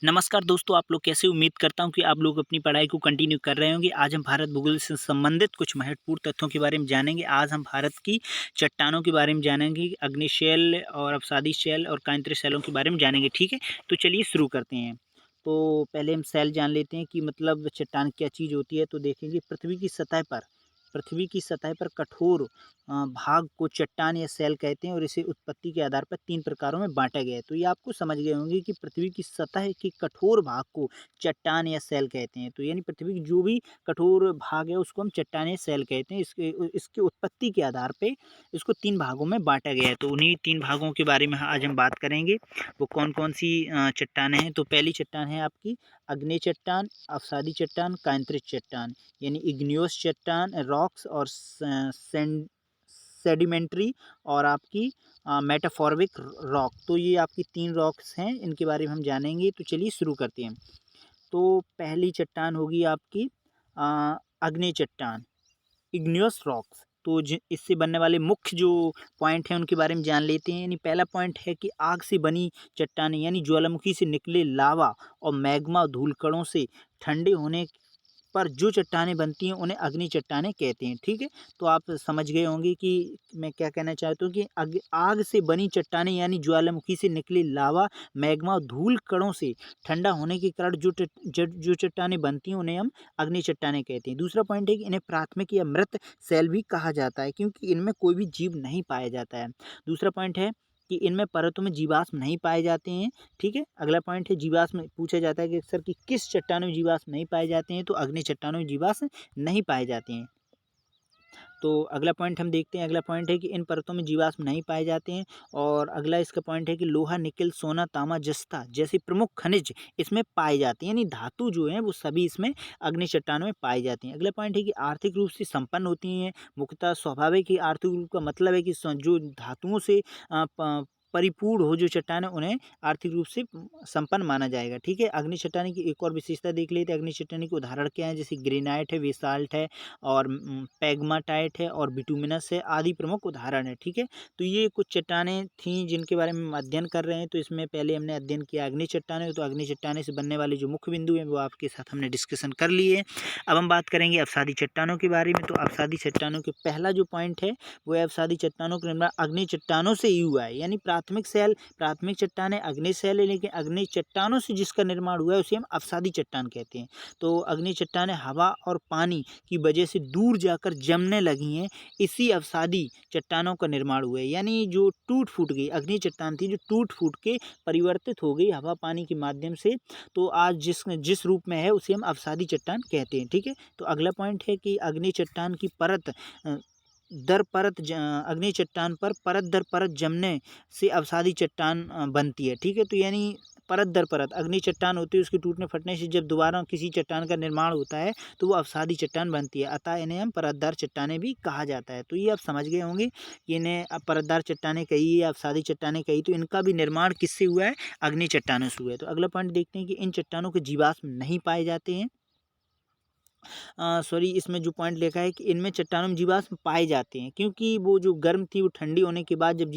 नमस्कार दोस्तों, आप लोग कैसे? उम्मीद करता हूँ कि आप लोग अपनी पढ़ाई को कंटिन्यू कर रहे होंगे। आज हम भारत भूगोल से संबंधित कुछ महत्वपूर्ण तथ्यों के बारे में जानेंगे। आज हम भारत की चट्टानों के बारे में जानेंगे, अग्निशैल और अवसादी शैल और कांस्य शैलों के बारे में जानेंगे। ठीक है, तो चलिए शुरू करते हैं। तो पहले हम शैल जान लेते हैं कि मतलब चट्टान क्या चीज़ होती है। तो देखेंगे पृथ्वी की सतह पर कठोर भाग को चट्टान या शैल कहते हैं और इसे उत्पत्ति के आधार पर 3 प्रकारों में बाँटा गया है। तो ये आपको समझ गए होंगे कि पृथ्वी की सतह के कठोर भाग को चट्टान या शैल कहते हैं। तो यानी पृथ्वी की जो भी कठोर भाग है उसको हम चट्टान या शैल कहते हैं। इसकी उत्पत्ति के आधार पे इसको 3 भागों में बाँटा गया है। तो उन्हीं 3 भागों के बारे में आज हम बात करेंगे। वो कौन-कौन सी चट्टानें हैं। तो पहली चट्टान है आपकी आग्नेय चट्टान, अवसादी चट्टान, कांस्य चट्टान यानी इग्नियस चट्टान, रॉक्स और सेडिमेंट्री और आपकी मेटाफॉर्मिक रॉक। तो ये आपकी 3 रॉक्स हैं, इनके बारे में हम जानेंगे। तो चलिए शुरू करते हैं। तो पहली चट्टान होगी आपकी आग्नेय चट्टान, इग्नियस रॉक्स। तो इससे बनने वाले मुख्य जो पॉइंट हैं उनके बारे में जान लेते हैं। यानी पहला पॉइंट है कि आग से बनी चट्टानें यानी ज्वालामुखी से निकले लावा और मैग्मा धूलकणों से ठंडे होने पर जो चट्टानें बनती हैं उन्हें अग्नि चट्टानें कहते हैं। ठीक है, तो आप समझ गए होंगे कि मैं क्या कहना चाहता हूँ कि आग से बनी चट्टानें यानी ज्वालामुखी से निकले लावा, मैग्मा और धूल कणों से ठंडा होने के कारण जो चट्टानें बनती हैं उन्हें हम अग्नि चट्टानें कहते हैं। दूसरा पॉइंट है कि इन्हें प्राथमिक या मृत शैल भी कहा जाता है क्योंकि इनमें कोई भी जीव नहीं पाया जाता है। दूसरा पॉइंट है कि इनमें परतों में जीवाश्म नहीं पाए जाते हैं। ठीक है, अगला पॉइंट है जीवाश्म। पूछा जाता है कि सर कि किस चट्टानों में जीवाश्म नहीं पाए जाते हैं, तो अग्नि चट्टानों में जीवाश्म नहीं पाए जाते हैं। तो अगला पॉइंट हम देखते हैं। अगला पॉइंट है कि इन परतों में जीवाश्म नहीं पाए जाते हैं। और अगला इसका पॉइंट है कि लोहा, निकेल, सोना, तांबा, जस्ता जैसे प्रमुख खनिज इसमें पाए जाते हैं। यानी धातु जो है वो सभी इसमें अग्नि चट्टानों में पाई जाती हैं। अगला पॉइंट है कि आर्थिक रूप से संपन्न होती हैं। मुख्यतः स्वाभाविक ही आर्थिक रूप का मतलब है कि जो धातुओं से परिपूर्ण हो जो चट्टान है उन्हें आर्थिक रूप से संपन्न माना जाएगा। ठीक है, अग्नि चट्टानी की एक और विशेषता देख लेते हैं। अग्नि चट्टानी के उदाहरण क्या है? जैसे ग्रेनाइट है, बेसाल्ट है और पैग्माटाइट है और बिटुमिनस है आदि प्रमुख उदाहरण है। ठीक है, तो ये कुछ चट्टानें थीं जिनके बारे में हम अध्ययन कर रहे हैं। तो इसमें पहले हमने अध्ययन किया अग्नि चट्टानें। तो अग्नि चट्टानें से बनने वाले जो मुख्य बिंदु हैं वो आपके साथ हमने डिस्कशन कर लिए। अब हम बात करेंगे अवसादी चट्टानों के बारे में। तो अवसादी चट्टानों के पहला जो पॉइंट है वो है अवसादी चट्टानों का निर्माण अग्नि चट्टानों से ही हुआ है। यानी प्राथमिक चट्टानें अग्नि शैल है, लेकिन अग्नि चट्टानों से जिसका निर्माण हुआ है उसे हम अवसादी चट्टान कहते हैं। तो अग्नि चट्टानें हवा और पानी की वजह से दूर जाकर जमने लगी हैं, इसी अवसादी चट्टानों का निर्माण हुआ है। यानी जो टूट फूट गई अग्नि चट्टान थी, जो टूट फूट के परिवर्तित हो गई हवा पानी के माध्यम से, तो आज जिस रूप में है उसे हम अवसादी चट्टान कहते हैं। ठीक है, तो अगला पॉइंट है कि अग्नि चट्टान की परत दर परत अग्नि चट्टान पर परत दर परत जमने से अवसादी चट्टान बनती है। ठीक है, तो यानी परत दर परत अग्नि चट्टान होती है, उसके टूटने फटने से जब दोबारा किसी चट्टान का निर्माण होता है तो वो अवसादी चट्टान बनती है। अतः इन्हें हम परतदार चट्टानें भी कहा जाता है। तो ये आप समझ गए होंगे कि इन्हें अब परतदार चट्टानें कही या अवसादी चट्टानें कही, तो इनका भी निर्माण किससे हुआ है? अग्नि चट्टानों से हुआ है। तो अगला पॉइंट देखते हैं कि इन चट्टानों के जीवाश्म नहीं पाए जाते हैं। सॉरी, इसमें जो पॉइंट लिखा है कि इनमें चट्टानों में जीवाश्म पाए जाते हैं क्योंकि वो जो गर्म थी वो ठंडी होने के बाद जब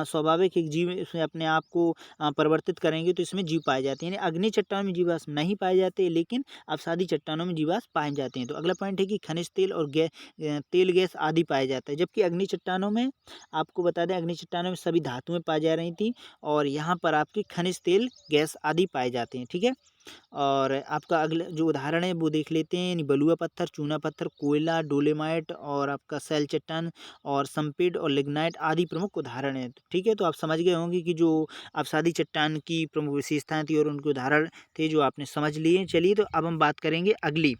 स्वाभाविक एक जीव इसमें अपने आप को परिवर्तित करेंगे तो इसमें जीव पाए जाते हैं। यानी अग्नि चट्टानों में जीवाश्म नहीं पाए जाते, लेकिन अवसादी चट्टानों में जीवाश्म पाए जाते हैं। तो अगला पॉइंट है कि खनिज तेल और तेल गैस आदि पाए जाते हैं, जबकि अग्नि चट्टानों में आपको बता दें अग्नि चट्टानों में सभी धातुएं पाई जा रही थी और यहाँ पर आपकी खनिज तेल गैस आदि पाए जाते हैं। ठीक है, और आपका अगला जो उदाहरण है वो देख लेते हैं। यानी बलुआ पत्थर, चूना पत्थर, कोयला, डोलेमाइट और आपका सैल चट्टान और संपीड और लिग्नाइट आदि प्रमुख उदाहरण हैं। ठीक है, तो आप समझ गए होंगे कि जो अवसादी चट्टान की प्रमुख विशेषताएं थी और उनके उदाहरण थे जो आपने समझ लिए। चलिए, तो अब हम बात करेंगे अगली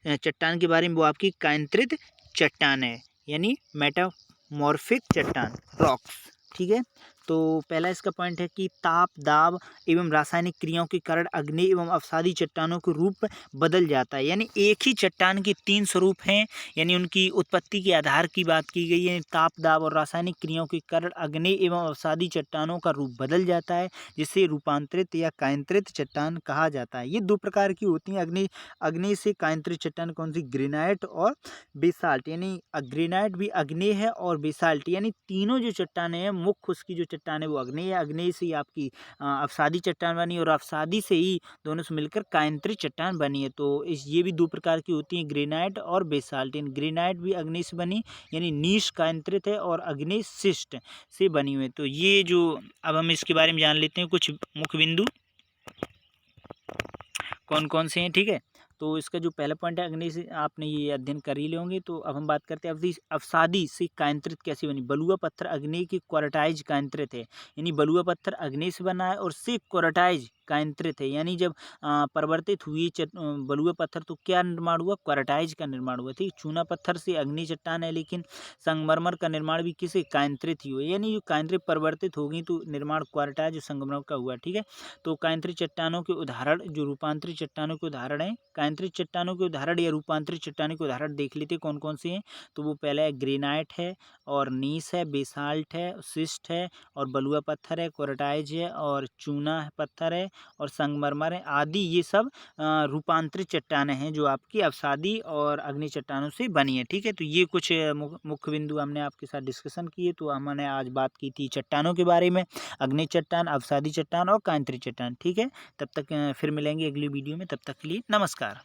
चट्टान के बारे में। वो आपकी कांत्रित चट्टान है यानी मेटामॉर्फिक चट्टान, रॉक्स। ठीक है, तो पहला इसका पॉइंट है कि ताप, दाब एवं रासायनिक क्रियाओं के कारण अग्नि एवं अवसादी चट्टानों के रूप बदल जाता है। यानी एक ही चट्टान के 3 स्वरूप हैं। यानी उनकी उत्पत्ति के आधार की बात की गई है। ताप, दाब और रासायनिक क्रियाओं के कारण अग्नि एवं अवसादी चट्टानों का रूप बदल जाता है, जिसे रूपांतरित या कायांतरित चट्टान कहा जाता है। ये 2 प्रकार की होती हैं। अग्नि से कायांतरित चट्टान कौन सी? ग्रेनाइट और बेसाल्ट। यानी ग्रेनाइट भी अग्नि है और बेसाल्ट, यानी तीनों जो चट्टानें हैं मुख्य उसकी जो चट्टान है वो आग्नेय है, आग्नेय से ही आपकी अवसादी चट्टान बनी और अवसादी से ही दोनों से मिलकर कायंत्री चट्टान बनी है। तो ये भी दो प्रकार की होती हैं, ग्रेनाइट और बेसाल्ट। ग्रेनाइट भी आग्नेय से बनी यानी नीश कायंत्रित है और आग्नेय शिस्ट से बनी हुई है। तो ये जो अब हम इसके बारे में जान लेते हैं कुछ मुख्य बिंदु कौन कौन से हैं, ठीक है। तो इसका जो पहला पॉइंट है अग्नि से आपने ये अध्ययन कर ही लेंगे। तो अब हम बात करते हैं अवसादी से कायंत्रित कैसे बनी। बलुआ पत्थर अग्नि की क्वार्टाइज कायंत्रित है, यानी बलुआ पत्थर अग्नि से बना है और से क्वार्टाइज कायंत्रित है, यानी जब परिवर्तित हुई बलुआ पत्थर तो क्या निर्माण हुआ, क्वार्टाइज का निर्माण हुआ। ठीक, चूना पत्थर से अग्नि चट्टान है, लेकिन संगमरमर का निर्माण भी किसे, कायंत्रित ही हुआ, यानी जो कायंत्रित परिवर्तित होगी तो निर्माण क्वार्टाइज संगमरमर का हुआ। ठीक है, तो कायंत्रित चट्टानों के उदाहरण जो रूपांतरित चट्टानों के उदाहरण हैं, कायंत्रित चट्टानों के उदाहरण या रूपांतरित चट्टानों के उदाहरण देख लेते कौन कौन से हैं। तो वो पहला है ग्रेनाइट है और नीस है, बेसाल्ट है, सिस्ट है और बलुआ पत्थर है, क्वार्टाइज है और चूना पत्थर है और संगमरमर है आदि। ये सब रूपांतरित चट्टानें हैं जो आपकी अवसादी और अग्नि चट्टानों से बनी है। ठीक है, तो ये कुछ मुख्य बिंदु हमने आपके साथ डिस्कशन किए। तो हमने आज बात की थी चट्टानों के बारे में, अग्नि चट्टान, अवसादी चट्टान और कायंत्रित चट्टान। ठीक है, तब तक फिर मिलेंगे अगली वीडियो में, तब तक के लिए नमस्कार।